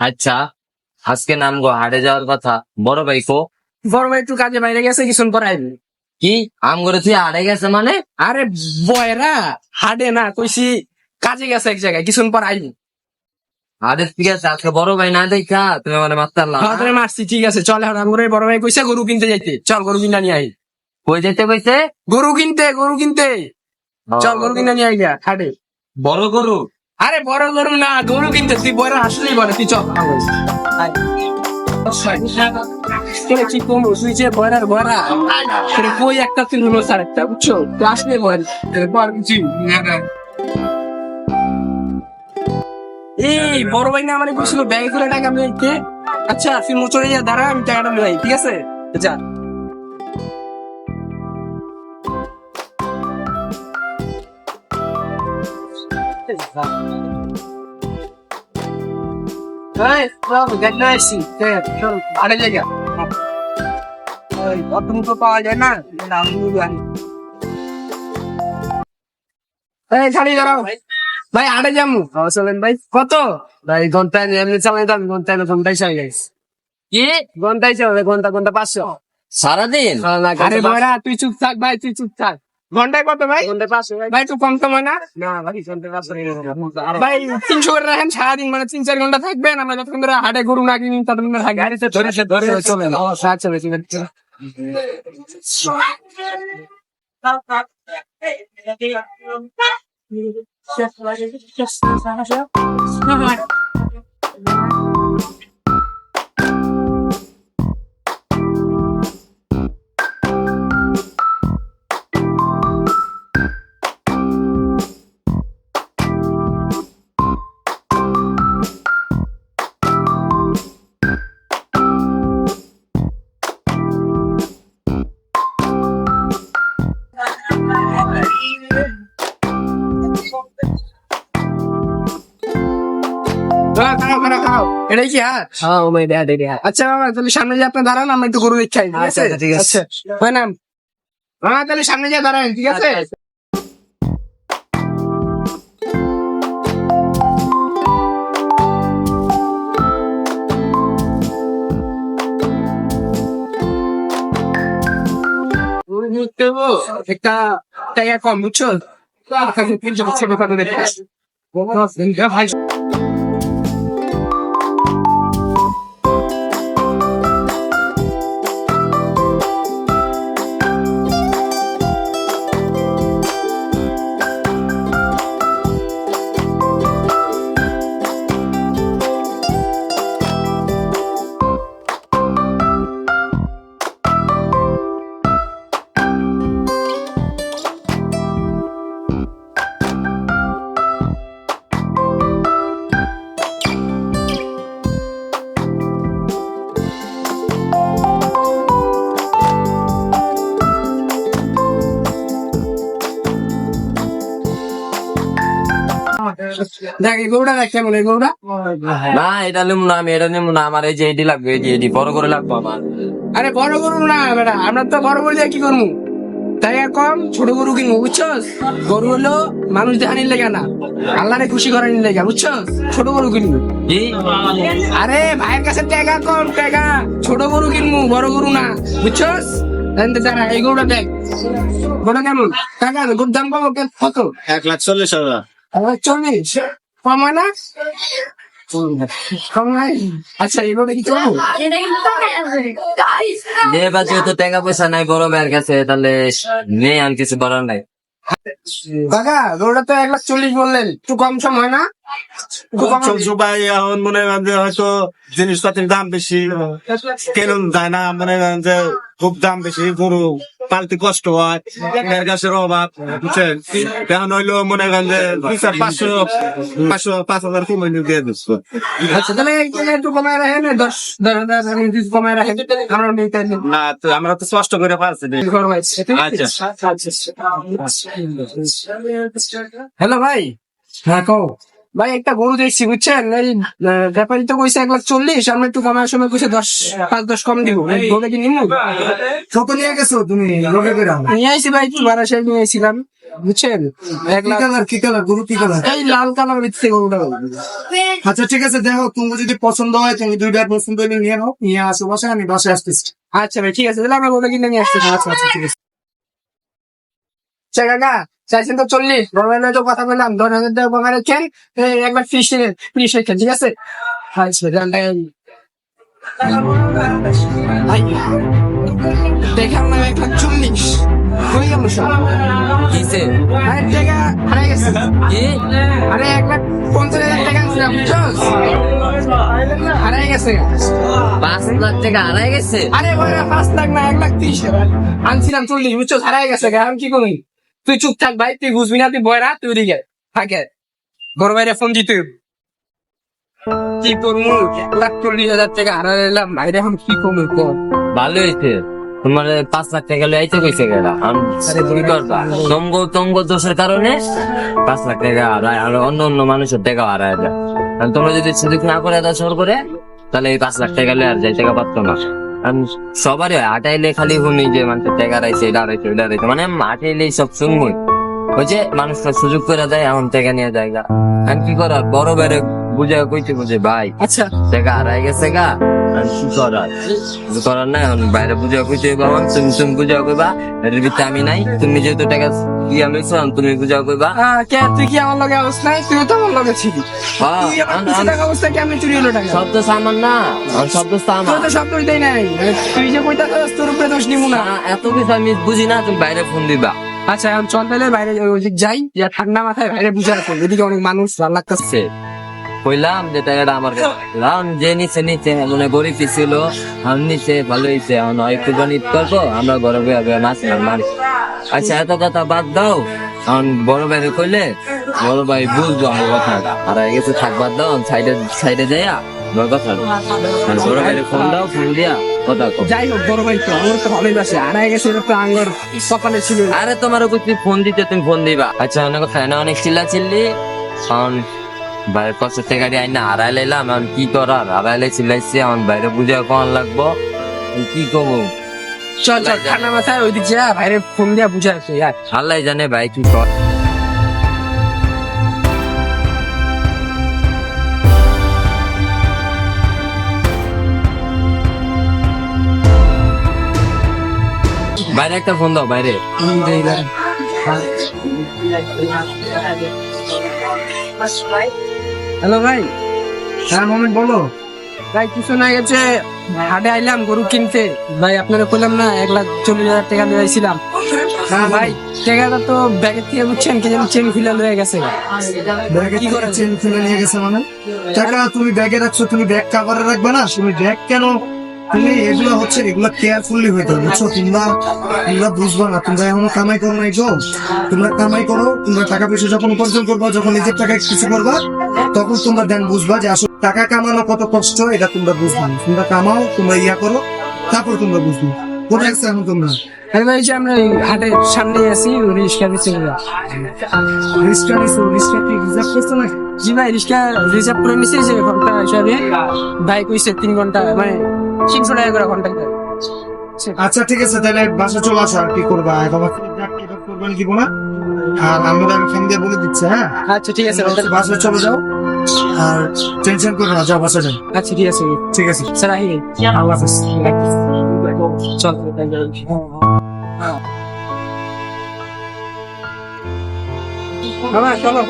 আচ্ছা, আজকে নামগো হাটে যাওয়ার কথা, বড় ভাই কো? বড় ভাই একটু কাজে বাইরে গেছে, কিছুক্ষণ পর আইবি। কি আম করে তুই হাটে গেছে মানে? আরে বয়রা, হাডে না কইছি, কাজে গেছে এক জায়গায়, কিছুক্ষণ পর আইবি। হাটে ঠিক আছে, আজকে বড় ভাই না দেখা তুমি মানে মারতারলাম হ্যাঁ তোরে মারছি, ঠিক আছে চল। এখন আমার বড় ভাই কইছে গরু কিনতে যাইতে, চল গরু কিনা নিয়ে আই। কই যেতে কইছে? গরু কিনতে চল, গরু কিনা নিয়ে আই গা হাটে। বড় গরু? আরে বড় গরু না, গরু কিনতে। তুই বড় আসলেই বলে, তুই চল। তোরে কি কমো, তুই যে বয়রার বয়রা, তোরে কই একটা তুই হলো স্যার একটা, বুঝছো? তুই আসলে বল, বল কিছু। এই বড় ভাই না মানে বলছিল ব্যাগে করে টাকা নিতে। আচ্ছা তুই মোচড়ে যা, দাঁড়া, আমি টাকাটা নিয়ে আই, ঠিক আছে? যা। আরে জায়গা অত তো পাওয়া যায় না। এই খালি দাঁড়াও ভাই, আড়ে যামু। চলেন ভাই। কত ভাই? ঘন্টায় এমনি চালাই দাম, ঘন্টায় না, ঘন্টায় চাই গাইস। কি ঘন্টায় চাই, ঘন্টা 500। সারাদিন? আরে বয়রা তুই চুপ থাক ভাই, তুই চুপ থাক। ঘন্টায় কত ভাই? ঘন্টায় 500 ভাই, একটু কম সময় না? না ভাই, ঘন্টায় 500 ভাই। 300 করে রাখেন, সারাদিন মানে 3-4 ঘন্টা থাকবেন। আমরা যতক্ষণ ধরে হাটে গরু না কিনি ততক্ষণ ধরে থাকবেন। ধরে চলে না। আচ্ছা ভাই, ঠিক আছে। খাও, এটাই কি হাট? হ্যাঁ ও মাই ড্যাড। আচ্ছা বাবা, তাহলে সামনে যে আপনি দাঁড়ান, আমরা একটু গরু দেখতে আই, ঠিক আছে? আচ্ছা, ঠিক আছে। হয় না মামা, তাহলে সামনে যে দাঁড়ান, ঠিক আছে? একটা টাকা কম, বুঝছো? ছেলে কথা দেখতে ভাই। দেখ এই গরুটা দেখ কেমন, এই গরুটা। না এটা নিমু না, আমি এটা নিমু না, আমার এই যে এডি লাগবে, এই যে এডি বড় করে লাগবে আমার। আরে বড় গরু না বেটা, আমরা তো বড় গরু দিয়ে কি করবো? তাই আর কম ছোট গরু কিনবো, বুঝছস? গরু হলো মানুষ দেখানির লেগে না, আল্লাহরে খুশি করার লেগে, বুঝছস? ছোট গরু কিনবো। কি? আরে ভাইয়ের কাছে টাকা কম, টাকা ছোট গরু কিনবো, বড় গরু না, বুঝছস? দাঁড়া, এই গরুটা দেখ, গরুটা কেমন টাকা, গরুর দাম কত? 1,40,000। 40 কম হয় না? কম হয়? আচ্ছা এই গরুটা কি করবো? যে বাজে তো টাকা পয়সা নাই বড় ভাইয়ের কাছে, তাহলে নেই, আর কিছু বলার নাই। কাকা গরুটা তো 1,40,000 বললেন, একটু কম সম হয় না? একটু কম চলছো ভাই, এখন মনে করেন যে হয়তো জিনিসপাতির দাম বেশি, কেন যায় না, মনে করেন যে খুব দাম বেশি, গরু পালতে কষ্ট হয়, এর গাছের অভাব, বুঝছেন? এখন হইলো মনে করেন যে 5,000 কমে দিয়ে দিচ্ছ। আচ্ছা তাহলে এইখানে একটু কমায় রাখেন, 10,000 কমায় রাখেন, আমরা নিতে না তো আমরা তো কষ্ট করে পারছি না। হ্যালো ভাই। হ্যাঁ কও। ভাই একটা গরু দেখছি বুঝছেন, এই ব্যাপারী তো কইছে 1,40,000, আমরা একটু কমার সময় কইছে 5-10 কম দিব, গরুটা কি নিমু? কত নিয়ে গেছো তুমি রোগে করে? নিয়ে আইছি ভাই, একটু বারাসায় নিয়ে আইছিলাম বুঝছেন, 1 কি লাখ। কালার, কি কালার গরু, কি কালার? এই লাল কালার ভিতরে গরুটা। আচ্ছা ঠিক আছে, দেখো তুমি যদি পছন্দ হয় তুমি 2টা পছন্দ হলে নিয়ে নাও, নিয়ে আসো বাসায়, আমি বাসায় আসতেছি। আচ্ছা ভাই ঠিক আছে, তাহলে আমরা গরুটা কিনে নিয়ে আসছি। আচ্ছা আচ্ছা ঠিক আছে। আচ্ছা কাকা, চাইছেন তো 40, গরমের তো কথা বললাম, 10,000 টাকা কমে রেখেন, 1,30,000 রেখেন, ঠিক আছে? আচ্ছা জানটা দেখাম না 1,40,000 হয়ে গেল সব। কিসে আরে টাকা হারাই গেছে। কি আরে 1,50,000 টাকা আনছিলাম বুঝছস, হারাই গেছে। 5 লাখ টাকা হারাই গেছে? আরে ওরা 5 লাখ না, 1,30,000 আনছিলাম 40 বুঝছস, হারাই গেছে। এখন কি করবি? তুই চুপ থাক ভাই, তুই বুঝবি না, তুই বয়রা, তুই দিকে থাকে বড় ভাইরে ফোন দিতে কি করবো? 1,40,000 টাকা হারাইলাম ভাইরে, এখন কি করবো কর? ভালো হয়েছে তোমার 5 লাখ টাকা লইতে কইছে গেলা। আরে কি করবা, তঙ্গ দোষের কারণে 5 লাখ টাকা হারায়, আর অন্য মানুষের টাকা হারায় যায়। আর তোমরা যদি সুযোগ না করে দাও সর করে, তাহলে এই 5 লাখ টাকা লই আর যাই টাকা পাচ্ছ না। সবারই হয়, আটাইলে খালি শুনি যে মানুষের টাকা হারাইছে, এটা হারাইছে, ওটা হারাইছে, মানে আটাইলেই সব শুনবই। ওই যে মানুষটা সুযোগ করে দেয়, এখন টাকা নিয়ে যায় গা। এখন কি করার, বড় বেড়ে বুঝে কইতে বুঝে ভাই আচ্ছা টাকা হারাই গেছে গা, আর কি করার, কিছু করার নাই। এখন বাইরে বুঝা কইতে বাবা, তুমি বুঝা কইবা, এর ভিতরে আমি নাই, তুমি যেহেতু টাকা দিয়া লইছো, তুমি বুঝা কইবা। কে তুই কি আমার লগে অবস্থায়, তুই তো আমার লগে ছিলি, হ্যাঁ, তুই আমার 200 টাকা অবস্থায় কেমনি চুরি হলো টাকা? শব্দ সামান না, শব্দ তোর সামান তো শব্দ দেই নাই, তুই যে কইতাছস তোর উপরে দোষ নিমু না। এত কিছু আমি বুঝি না, তুমি বাইরে ফোন দিবা। আচ্ছা এখন চল তাহলে বাইরে ওদিক যাই, যা ঠান্ডা মাথায় বাইরে বুঝার পর, এদিকে অনেক মানুষ, ভালো লাগতেছে। কইলাম যে টাকাটা আমার কাছে, যে নিচে নিচে মানে গরিব ছিল, আমি নিচে ভালো হয়েছে, এখন একটু গণিত করবো, আমরা ঘরে বয়ে মাছ মারি। আচ্ছা এত কথা বাদ দাও, এখন বড় ভাইরে কইলে বড় ভাই বুঝবো আমার কথাটা, আর গেছে থাক বাদ দাও, সাইডে যাইয়া আমার কথা বড় ভাইরে ফোন দাও, ফোন দিয়া কথা কও। যাই হোক বড় ভাই তো আমার তো ভালোই বাসে, হারাই গেছে, এটা তো আঙ্গর সকালে ছিল। আরে তোমার কইছি ফোন দিতে, তুমি ফোন দিবা। আচ্ছা অনেক কথা না, অনেক চিল্লা চিল্লি, এখন বাইরের কষ্ট টাকা দিয়ে আইনা হারাই লাইলাম, এখন কি করার, হারাইলে চিল্লাইছি, এখন বাইরে বুঝে কখন লাগবো, কি করবো? চল চল ঠান্ডা মাথায় ওইদিক যা, বাইরে ফোন দিয়া বুঝাচ্ছে। আল্লাহ জানে ভাই কি কর। বাইরে একটা ফোন দাও, বাইরে। হ্যালো ভাই। হ্যাঁ মোহাম্মদ বলো। ভাই কিছু না গেছে, হাটে আইলাম গরু কিনতে ভাই, আপনারা কইলাম না 1,40,000 টাকা দিয়ে আইছিলাম। হ্যাঁ ভাই টাকাটা তো ব্যাগের থেকে বুঝছেন কি যেন চেন খুলে লয়ে গেছে। ব্যাগে কি করে চেন খুলে নিয়ে গেছে মানে? টাকা তুমি ব্যাগে রাখছো, তুমি ব্যাগ কাভারে রাখবে না? তুমি ব্যাগ কেন, তুমি এগুলো হচ্ছে এগুলো কেয়ারফুলি হইতে হবে বুঝছো। তোমরা বুঝবা না, তোমরা এখনো কামাই করো নাই গো। তোমরা কামাই করো, তোমরা টাকা পয়সা যখন উপার্জন করবা, যখন নিজের টাকায় কিছু করবা, তখন তোমরা দেন বুঝবা যে আসলে টাকা কামানো কত কষ্ট, এটা তোমরা বুঝবা। তোমরা কামাও, তোমরা ইয়া করো, তারপর তোমরা বুঝবে। কোথায় আছো এখন তোমরা? আরে ভাই যে আমরা এই হাটের সামনে আছি, রিক্সা দিচ্ছি। রিস্কা নিছো, রিস্কা কি রিজার্ভ করছো নাকি? জি ভাই রিক্সা রিজার্ভ করে নিছি, যে ঘন্টা হিসাবে ভাই কইছে 3 ঘন্টা, মানে 300 টাকা করে ঘন্টা। আচ্ছা ঠিক আছে, তাহলে বাসা চলে আসো। আর কি করবা, বাবাকে করবেন দিব না, আর আমরা ফোন দিয়ে বলে দিচ্ছি। হ্যাঁ আচ্ছা ঠিক আছে, বাসা চলে যাও, আর টেনশন করো না, যাও বাসা যাও। আচ্ছা ঠিক আছে, ঠিক আছে, স্যার আহি আল্লাহ হাফেজ। চল। বাবা চলো।